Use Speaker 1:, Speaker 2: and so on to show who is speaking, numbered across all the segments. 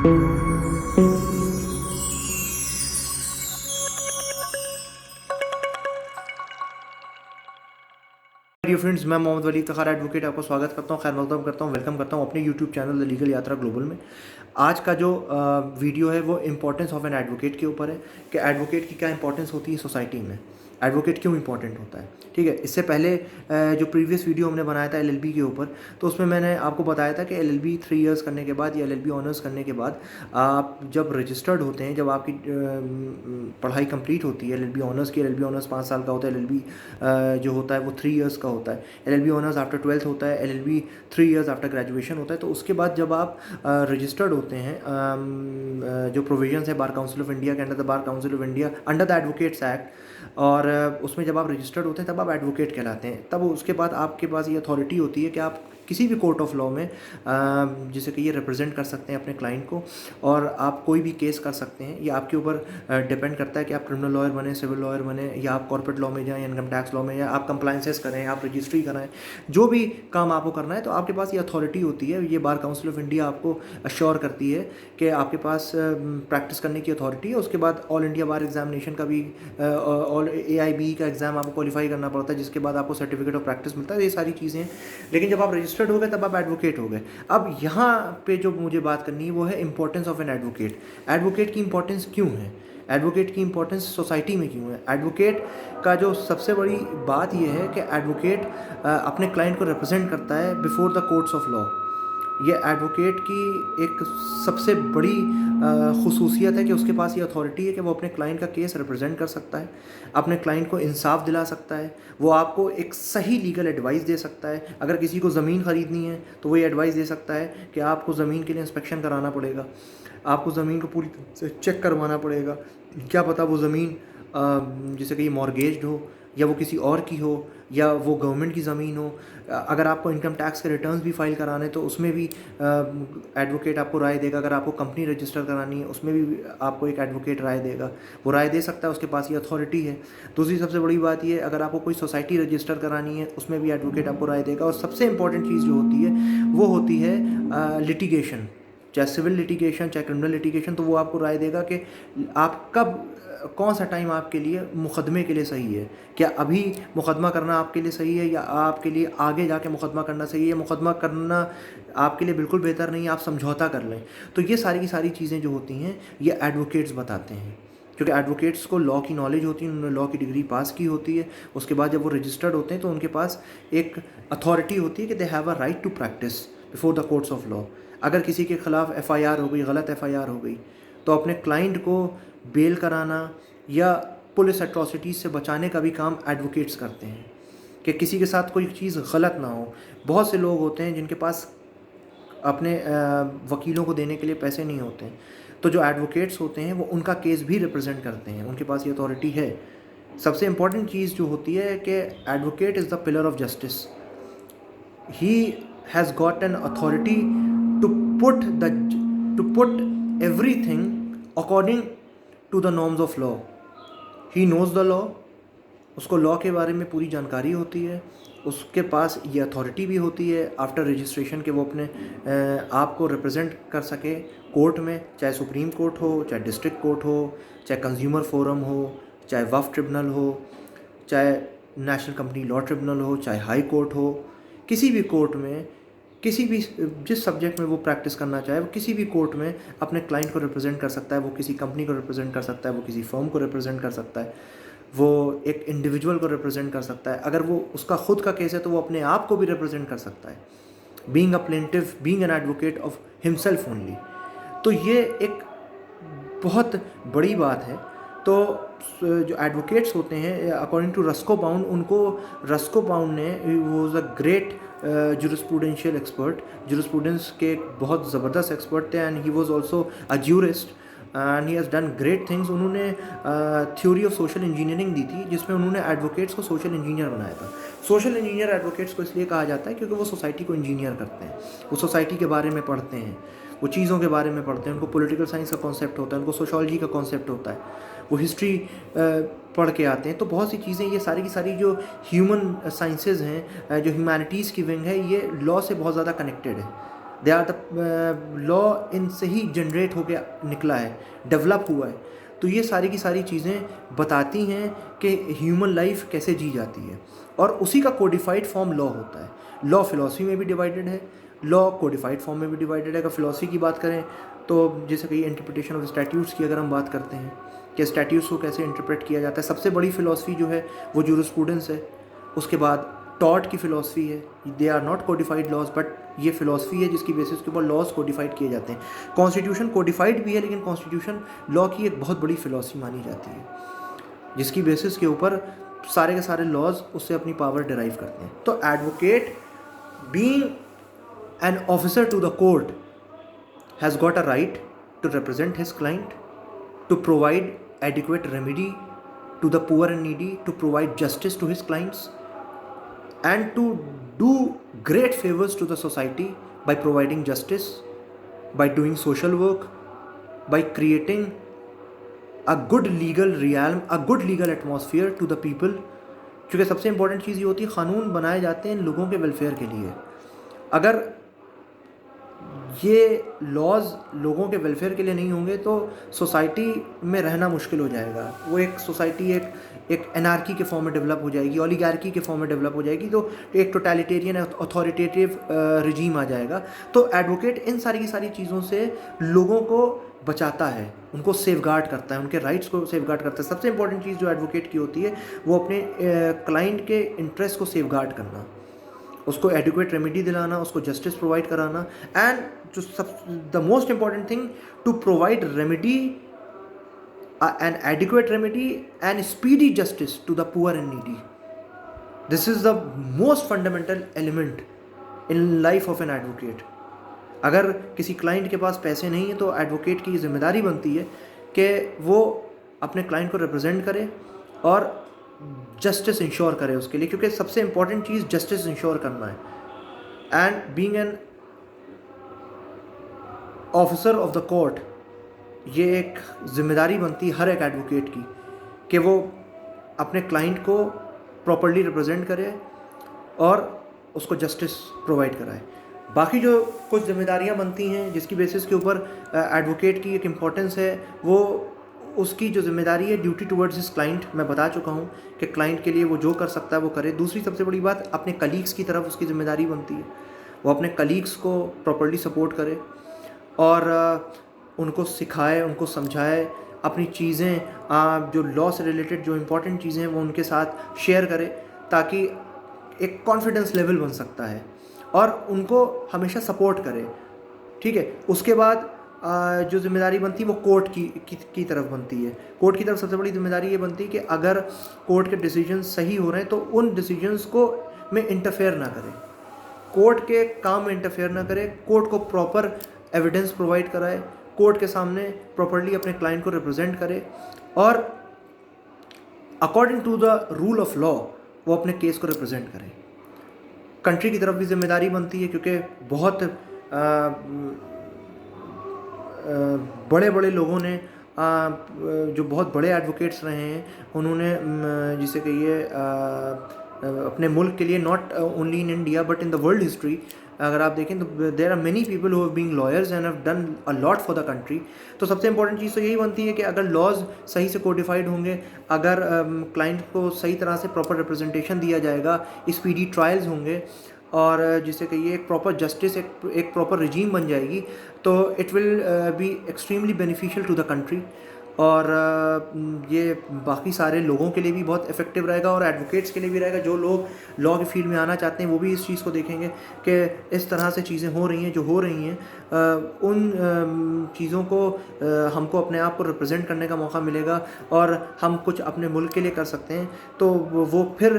Speaker 1: Dear friends, मैं मोहम्मद वली Iftikhar advocate आपको स्वागत करता हूँ, खैर मकदम करता हूँ, वेलकम करता हूँ अपने यूट्यूब चैनल द लीगल यात्रा ग्लोबल में। आज का जो वीडियो है वो इम्पोर्टेंस ऑफ एन एडवोकेट के ऊपर है कि एडवोकेट की क्या इंपॉर्टेंस होती है सोसाइटी में, एडवोकेट क्यों इंपॉर्टेंट होता है। ठीक है, इससे पहले जो प्रीवियस वीडियो हमने बनाया था एलएलबी के ऊपर, तो उसमें मैंने आपको बताया था कि एलएलबी 3 इयर्स करने के बाद या एलएलबी ऑनर्स करने के बाद आप जब रजिस्टर्ड होते हैं, जब आपकी पढ़ाई कंप्लीट होती है एलएलबी ऑनर्स की, एलएलबी ऑनर्स 5 साल का होता है, एलएलबी जो होता है वो 3 इयर्स का होता है, एलएलबी ऑनर्स आफ्टर 12th होता है, एलएलबी 3 इयर्स आफ्टर ग्रेजुएशन होता है। तो उसके बाद जब आप रजिस्टर्ड होते हैं, जो प्रोविजंस है बार काउंसिल ऑफ इंडिया के under the bar council of India under the advocates act, और उसमें जब आप रजिस्टर्ड होते हैं तब आप एडवोकेट कहलाते हैं। तब उसके बाद आपके पास ये अथॉरिटी होती है कि आप किसी भी कोर्ट ऑफ लॉ में जिसे कि ये रिप्रेजेंट कर सकते हैं अपने क्लाइंट को, और आप कोई भी केस कर सकते हैं। ये आपके ऊपर डिपेंड करता है कि आप क्रिमिनल लॉयर बने, सिविल लॉयर बने, या आप कॉर्पोरेट लॉ में जाएं, इनकम टैक्स लॉ में, या आप कंप्लाइंसेस करें, आप रजिस्ट्री कराएं, जो भी काम आपको करना है तो आपके पास ये अथॉरिटी होती है। ये बार काउंसिल ऑफ इंडिया आपको अश्योर करती है कि आपके पास प्रैक्टिस करने की अथॉरिटी है। उसके बाद ऑल इंडिया बार एग्जामिनेशन का भी ऑल AIB का एग्ज़ाम आपको क्वालिफाई करना पड़ता है, जिसके बाद आपको सर्टिफिकेट ऑफ प्रैक्टिस मिलता है। ये सारी चीज़ें हैं, लेकिन जब आप रजिस्टर्ड हो गए तब आप एडवोकेट हो गए। अब यहाँ पे जो मुझे बात करनी है वो है importance of an advocate. Advocate की इंपॉर्टेंस क्यों है, एडवोकेट की इंपॉर्टेंस सोसाइटी में क्यों है। एडवोकेट का जो सबसे बड़ी बात यह है कि एडवोकेट अपने क्लाइंट को रिप्रेजेंट करता है before the courts of law. ये एडवोकेट की एक सबसे बड़ी खुसूसियत है कि उसके पास ये अथॉरिटी है कि वो अपने क्लाइंट का केस रिप्रेजेंट कर सकता है, अपने क्लाइंट को इंसाफ दिला सकता है, वो आपको एक सही लीगल एडवाइस दे सकता है। अगर किसी को ज़मीन ख़रीदनी है तो वो ये एडवाइस दे सकता है कि आपको ज़मीन के लिए इंस्पेक्शन कराना पड़ेगा, आपको ज़मीन को पूरी से चेक करवाना पड़ेगा, क्या पता वो ज़मीन जैसे कि ये मॉर्गेज्ड हो, या वो किसी और की हो, या वो गवर्नमेंट की ज़मीन हो। अगर आपको इनकम टैक्स के रिटर्न्स भी फाइल कराने तो उसमें भी एडवोकेट आपको राय देगा। अगर आपको कंपनी रजिस्टर करानी है उसमें भी आपको एक एडवोकेट राय देगा, वो राय दे सकता है, उसके पास ये अथॉरिटी है। दूसरी सबसे बड़ी बात ये, अगर आपको कोई सोसाइटी रजिस्टर करानी है उसमें भी एडवोकेट आपको राय देगा। और सबसे इंपॉर्टेंट चीज़ जो होती है वो होती है लिटिगेशन, चाहे सिविल लिटिगेशन चाहे क्रिमिनल लिटिगेशन। तो वो आपको राय देगा कि आप कब, कौन सा टाइम आपके लिए मुकदमे के लिए सही है। क्या अभी मुकदमा करना आपके लिए सही है, या आपके लिए आगे जाके मुकदमा करना सही है, या मुकदमा करना आपके लिए बिल्कुल बेहतर नहीं है, आप समझौता कर लें। तो ये सारी की सारी चीज़ें जो होती हैं ये एडवोकेट्स बताते हैं, क्योंकि एडवोकेट्स को लॉ की नॉलेज होती है, उन्होंने लॉ की डिग्री पास की होती है। उसके बाद जब वो रजिस्टर्ड होते हैं तो उनके पास एक अथॉरिटी होती है कि they have a right to practise before the courts of law. अगर किसी के खिलाफ FIR हो गई, गलत FIR हो गई, तो अपने क्लाइंट को बेल कराना या पुलिस एट्रॉसिटीज़ से बचाने का भी काम एडवोकेट्स करते हैं, कि किसी के साथ कोई चीज़ गलत ना हो। बहुत से लोग होते हैं जिनके पास अपने वकीलों को देने के लिए पैसे नहीं होते हैं, तो जो एडवोकेट्स होते हैं वो उनका केस भी रिप्रेजेंट करते हैं, उनके पास ये अथॉरिटी है। सबसे इम्पॉर्टेंट चीज़ जो होती है कि advocate is the pillar of justice. He has got an authority to put everything according to the norms of law. He knows the law, उसको लॉ के बारे में पूरी जानकारी होती है, उसके पास ये अथॉरिटी भी होती है आफ्टर रजिस्ट्रेशन के वो अपने आप को रिप्रेजेंट कर सके कोर्ट में, चाहे सुप्रीम कोर्ट हो, चाहे डिस्ट्रिक्ट कोर्ट हो, चाहे कंज्यूमर फोरम हो, चाहे वक्फ ट्रिब्यूनल हो, चाहे नेशनल कंपनी लॉ ट्रिब्यूनल हो, चाहे हाई कोर्ट हो। किसी भी कोर्ट में, किसी भी जिस सब्जेक्ट में वो प्रैक्टिस करना चाहे, वो किसी भी कोर्ट में अपने क्लाइंट को रिप्रेजेंट कर सकता है। वो किसी कंपनी को रिप्रेजेंट कर सकता है, वो किसी फर्म को रिप्रेजेंट कर सकता है, वो एक इंडिविजुअल को रिप्रेजेंट कर सकता है। अगर वो उसका खुद का केस है तो वो अपने आप को भी रिप्रेजेंट कर सकता है, being a plaintiff, being an advocate of himself only. तो ये एक बहुत बड़ी बात है। तो जो एडवोकेट्स होते हैं, अकॉर्डिंग टू रस्को बाउंड, उनको रस्को बाउंड ने, वो was a great jurisprudential expert, jurisprudence के बहुत ज़बरदस्त एक्सपर्ट थे, and he was also a jurist and he has done great things. उन्होंने थ्योरी ऑफ सोशल इंजीनियरिंग दी थी, जिसमें उन्होंने एडवोकेट्स को सोशल इंजीनियर बनाया था। सोशल इंजीनियर एडवोकेट्स को इसलिए कहा जाता है क्योंकि वो सोसाइटी को इंजीनियर करते हैं, वो सोसाइटी के बारे में पढ़ते हैं, वो चीज़ों के बारे में पढ़ते हैं, उनको पॉलिटिकल साइंस का कॉन्सेप्ट होता है, उनको सोशोलॉजी का कॉन्सेप्ट होता है, वो हिस्ट्री पढ़ के आते हैं। तो बहुत सी चीज़ें, ये सारी की सारी जो ह्यूमन साइंसेज हैं, जो ह्यूमैनिटीज़ की विंग है, ये लॉ से बहुत ज़्यादा कनेक्टेड है। दे आर द लॉ इनसे ही जनरेट होके निकला है, डेवलप हुआ है। तो ये सारी की सारी चीज़ें बताती हैं कि ह्यूमन लाइफ कैसे जी जाती है, और उसी का कोडिफाइड फॉर्म लॉ होता है। लॉ फिलॉसफी में भी डिवाइडेड है, लॉ कोडिफाइड फॉर्म में भी डिवाइडेड है। अगर फिलॉसफी की बात करें तो जैसे कि इंटरप्रिटेशन ऑफ स्टैट्यूट्स की अगर हम बात करते हैं कि स्टैट्यूट्स को कैसे इंटरप्रेट किया जाता है, सबसे बड़ी फिलॉसफी जो है वो जूरिस्प्रूडेंस है। उसके बाद टॉट की फ़िलॉसफी है, they are not codified laws, but ये फ़िलॉसफी है जिसकी बेसिस के ऊपर लॉज कोडिफाइड किए जाते हैं। कॉन्स्टिट्यूशन कोडिफाइड भी है, लेकिन कॉन्स्टिट्यूशन लॉ की एक बहुत बड़ी फ़िलॉसफी मानी जाती है, जिसकी बेसिस के ऊपर सारे के सारे लॉज उससे अपनी पावर डिराइव करते हैं। तो advocate being an officer to the court has got a right to represent his client, to provide adequate remedy to the poor and needy, to provide justice to his clients, and to do great favors to the society by providing justice, by doing social work, by creating a good legal realm, a good legal atmosphere to the people। क्योंकि सबसे important चीज़ ये होती है, क़ानून बनाए जाते हैं लोगों के वेलफेयर के लिए। अगर ये लॉज लोगों के वेलफेयर के लिए नहीं होंगे तो सोसाइटी में रहना मुश्किल हो जाएगा। वो एक सोसाइटी एक एनार्की के फॉर्म में डेवलप हो जाएगी, ओलिगार्की के फॉर्म में डेवलप हो जाएगी, तो एक टोटलिटेरियन अथॉरिटेटिव रिजीम आ जाएगा। तो एडवोकेट इन सारी की सारी चीज़ों से लोगों को बचाता है, उनको सेफगार्ड करता है, उनके राइट्स को सेफगार्ड करता है। सबसे इंपॉर्टेंट चीज़ जो एडवोकेट की होती है वो अपने क्लाइंट के इंटरेस्ट को सेफगार्ड करना, उसको एडिक्वेट रेमेडी दिलाना, उसको जस्टिस प्रोवाइड कराना, एंड जो सब the most important thing to provide remedy an adequate remedy and speedy justice to the poor and needy. This is the most fundamental element in life of an advocate. अगर किसी client के पास पैसे नहीं है तो advocate की जिम्मेदारी बनती है कि वो अपने क्लाइंट को रिप्रेजेंट करे और जस्टिस इंश्योर करे उसके लिए, क्योंकि सबसे इंपॉर्टेंट चीज़ जस्टिस इंश्योर करना है। And being an officer of the court, ये एक जिम्मेदारी बनती है हर एक एडवोकेट की कि वो अपने क्लाइंट को प्रॉपर्ली रिप्रेजेंट करे और उसको जस्टिस प्रोवाइड कराए। बाकी जो कुछ जिम्मेदारियां बनती हैं जिसकी बेसिस के ऊपर एडवोकेट की एक इम्पोर्टेंस है, वो उसकी जो जिम्मेदारी है ड्यूटी टुवर्ड्स हिज क्लाइंट, मैं बता चुका हूँ कि क्लाइंट के लिए वो जो कर सकता है वो करे। दूसरी सबसे बड़ी बात, अपने कलीग्स की तरफ उसकी ज़िम्मेदारी बनती है, वो अपने कलीग्स को प्रॉपर्ली सपोर्ट करे और उनको सिखाए, उनको समझाए, अपनी चीज़ें जो लॉ से रिलेटेड जो इम्पोर्टेंट चीज़ें हैं वो उनके साथ शेयर करे, ताकि एक कॉन्फिडेंस लेवल बन सकता है, और उनको हमेशा सपोर्ट करे। ठीक है, उसके बाद जो जिम्मेदारी बनती है वो कोर्ट की तरफ बनती है। कोर्ट की तरफ सबसे बड़ी जिम्मेदारी ये बनती है कि अगर कोर्ट के डिसीजन सही हो रहे हैं तो उन डिसीजंस को में इंटरफेयर ना करे, कोर्ट के काम में इंटरफेयर ना करे, कोर्ट को प्रॉपर एविडेंस प्रोवाइड कराए, कोर्ट के सामने प्रॉपर्ली अपने क्लाइंट को रिप्रेजेंट करे और according to the rule of law वो अपने केस को रिप्रेजेंट करे। कंट्री की तरफ भी जिम्मेदारी बनती है, क्योंकि बहुत बड़े बड़े लोगों ने जो बहुत बड़े एडवोकेट्स रहे हैं, उन्होंने जिसे कहिए अपने मुल्क के लिए, not only in India but in the world history, अगर आप देखें तो there are many people who have been lawyers and have done a lot for the country. तो सबसे इंपॉर्टेंट चीज़ तो यही बनती है कि अगर लॉज सही से कोडिफाइड होंगे, अगर क्लाइंट को सही तरह से प्रॉपर रिप्रेजेंटेशन दिया जाएगा, स्पीडी ट्रायल्स होंगे और जिसे कहिए एक प्रॉपर जस्टिस, एक प्रॉपर रिजीम बन जाएगी, तो it will be extremely beneficial to the country. और ये बाकी सारे लोगों के लिए भी बहुत इफ़ेक्टिव रहेगा और एडवोकेट्स के लिए भी रहेगा। जो लोग लॉ के फील्ड में आना चाहते हैं वो भी इस चीज़ को देखेंगे कि इस तरह से चीज़ें हो रही हैं जो हो रही हैं, उन चीज़ों को हमको अपने आप को रिप्रेजेंट करने का मौका मिलेगा और हम कुछ अपने मुल्क के लिए कर सकते हैं। तो वो फिर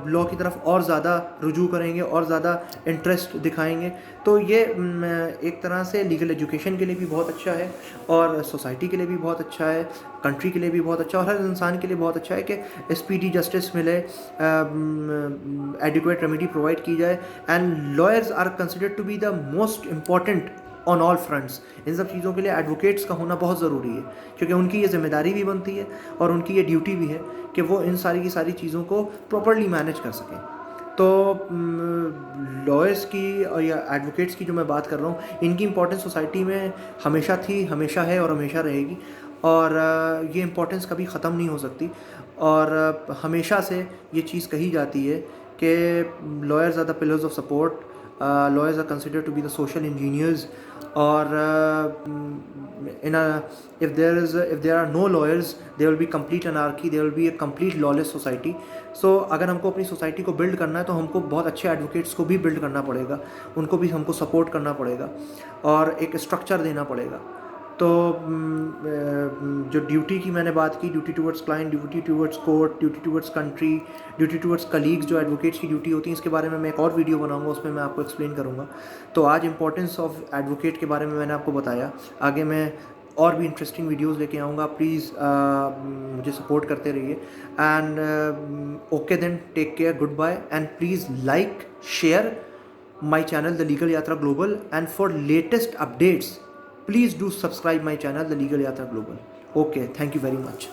Speaker 1: लॉ की तरफ और ज़्यादा रुजू करेंगे और ज़्यादा इंटरेस्ट दिखाएंगे। तो ये एक तरह से लीगल एजुकेशन के लिए भी बहुत अच्छा है और सोसाइटी के लिए भी बहुत अच्छा है, कंट्री के लिए भी बहुत अच्छा, और हर इंसान के लिए बहुत अच्छा है कि स्पीडी जस्टिस मिले, एडिक्वेट रेमेडी प्रोवाइड की जाए। And lawyers are considered to be the most important on all fronts. इन सब चीज़ों के लिए एडवोकेट्स का होना बहुत ज़रूरी है, क्योंकि उनकी ये जिम्मेदारी भी बनती है और उनकी ये ड्यूटी भी है कि वो इन सारी की सारी चीज़ों को प्रॉपर्ली मैनेज कर सकें। तो लॉयर्स की और या एडवोकेट्स की जो मैं बात कर रहा हूँ, इनकी इम्पोर्टेंस सोसाइटी में हमेशा थी, हमेशा है और हमेशा रहेगी। और ये इम्पोर्टेंस कभी ख़त्म नहीं हो सकती। और हमेशा से ये चीज़ कही जाती है कि lawyers are the pillars of support, lawyers are considered to be the social engineers. Or if there are no lawyers, there will be complete anarchy, there will be a complete lawless society. So अगर हमको अपनी society को build करना है तो हमको बहुत अच्छे एडवोकेट्स को भी बिल्ड करना पड़ेगा, उनको भी हमको सपोर्ट करना पड़ेगा और एक स्ट्रक्चर देना पड़ेगा। तो जो ड्यूटी की मैंने बात की, duty towards client, duty towards court, duty towards country, duty towards colleagues, जो एडवोकेट्स की ड्यूटी होती है, इसके बारे में मैं एक और वीडियो बनाऊंगा, उसमें मैं आपको एक्सप्लेन करूंगा। तो आज इंपॉर्टेंस ऑफ एडवोकेट के बारे में मैंने आपको बताया। आगे मैं और भी इंटरेस्टिंग वीडियोस लेके आऊँगा। प्लीज़ मुझे सपोर्ट करते रहिए। And okay then, take care, goodbye, and please like, share my channel The Legal Yatra Global, and for latest updates please do subscribe my channel The Legal Yatra Global. Okay, thank you very much.